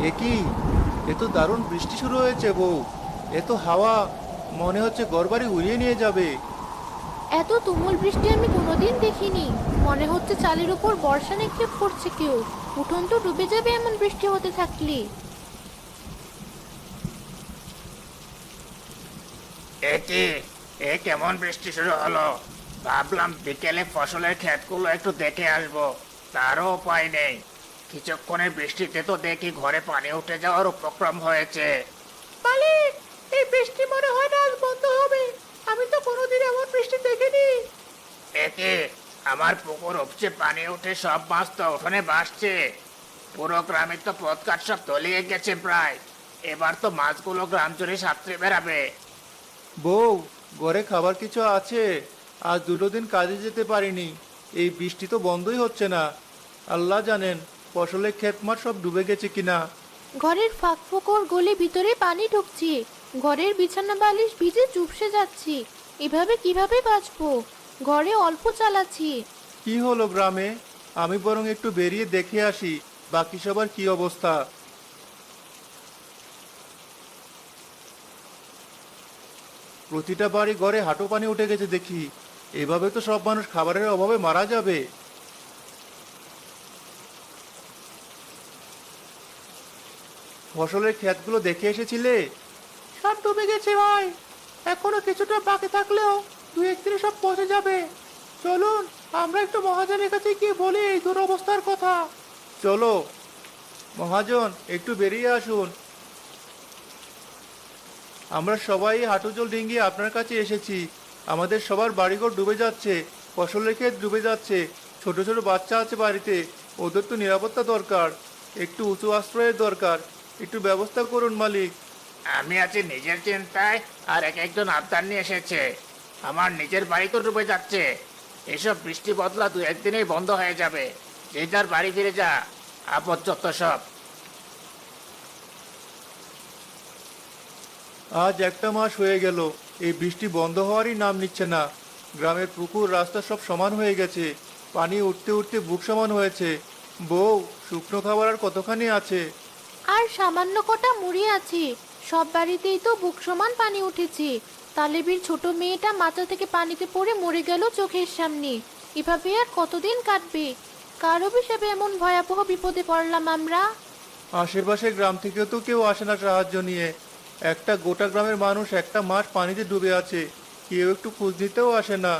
এ কি? এ তো দারুণ বৃষ্টি শুরু হয়েছে বউ। এ তো হাওয়া, মনে হচ্ছে ঘরবাড়ি উড়িয়ে নিয়ে যাবে। এত তুমুল বৃষ্টি আমি কোনোদিন দেখিনি। মনে হচ্ছে চালের উপর বর্ষা নিক্ষেপ করছে কেউ। উঠোন তো ডুবে যাবে এমন বৃষ্টি হতে থাকলে। এ কি? এ কেমন বৃষ্টি শুরু হলো? ভাবলাম বিকেলে ফসলের ক্ষেতগুলো একটু দেখে আসবো, তারও উপায় নেই। কিছুক্ষণের বৃষ্টিতে তো দেখি ঘরে পানি উঠে যাওয়ার উপক্রম হয়েছে। মালিক, এই বৃষ্টি মনে হয় না আজ বন্ধ হবে। আমি তো কোনোদিন এমন বৃষ্টি দেখিনি। এ কি? আমার পুকুর উপচে পানি উঠে সব মাছ তো উঠোনে ভাসছে। পুরো গ্রামে তো পথঘাট সব তলিয়ে গেছে প্রায়। এবার তো মাছগুলো গ্রাম জুড়ে সাঁতরে বেড়াবে। বউ, ঘরে খাবার কিছু আছে? আজ 2 দিন কাজে যেতে পারিনি। এই বৃষ্টি তো বন্ধই হচ্ছে না। আল্লাহ জানেন ফসলের ক্ষেত মাঠ সব ডুবে গেছে কিনা। ঘরের ফাঁক ফোকর গলে ভিতরে পানি ঢুকছে। ঘরের বিছানা বালিশ ভিজে চুপসে যাচ্ছি। এভাবে কিভাবে বাঁচবো? ঘরে অল্প চাল আছে। কি হলো গ্রামে? আমি বরং একটু বেরিয়ে দেখে আসি বাকি সবার কি অবস্থা। প্রতিটা বাড়ি ঘরে হাঁটু পানি উঠে গেছে দেখি। এভাবে তো সব মানুষ খাবারের অভাবে মারা যাবে। ফসলের ক্ষেতগুলো দেখে এসেছিলে? সব ডুবে গেছে ভাই। এখনো কিছুটা বাকি থাকলেও 2-1 দিনে সব পচে যাবে। চলুন আমরা একটু মহাজনের কাছে গিয়ে বলি এই দুরবস্থার কথা। চলো মহাজন, একটু বেরিয়ে আসুন। আমরা সবাই হাঁটু জল ডিঙ্গিয়ে আপনার কাছে এসেছি। আমাদের সবার বাড়িঘর ডুবে যাচ্ছে, ফসলের ক্ষেত ডুবে যাচ্ছে। ছোট ছোট বাচ্চা আছে বাড়িতে, ওদের তো নিরাপত্তা দরকার। একটু উঁচু আশ্রয়ের দরকার। একটু ব্যবস্থা করুন মালিক। আমি আছি নিজের চিন্তায়, আর এক একজন আবদার নিয়ে এসেছে। আমার নিজের বাড়ি তো ডুবে যাচ্ছে। এসব বৃষ্টি বদলা 2-1 দিনেই বন্ধ হয়ে যাবে। যে যার বাড়ি ফিরে যা। আপদ যত সব। আজ একটা মাস হয়ে গেল, এই বৃষ্টি বন্ধ হওয়ারই নাম নিচ্ছে না। গ্রামের পুকুর রাস্তা সব সমান হয়ে গেছে, পানি উঠতে উঠতে বুক সমান হয়েছে। বউ, শুকনো খাবার আর কতখানি আছে? আর সামান্য কটা মুড়ি আছে। সব বাড়িতেই তো বুক সমান পানি উঠেছে। তালেবির ছোট মেয়েটা মাথা থেকে পানিতে পড়ে মরে গেল চোখের সামনে। এভাবে আর কতদিন কাটবে? কার অভিশাপে এমন ভয়াবহ বিপদে পড়লাম আমরা? আশেপাশের গ্রাম থেকেও তো কেউ আসে না সাহায্য নিয়ে। একটা গোটা গ্রামের মানুষ একটা মাস পানিতে ডুবে আছে, কেউ একটু খোঁজ নিতেও আসে না।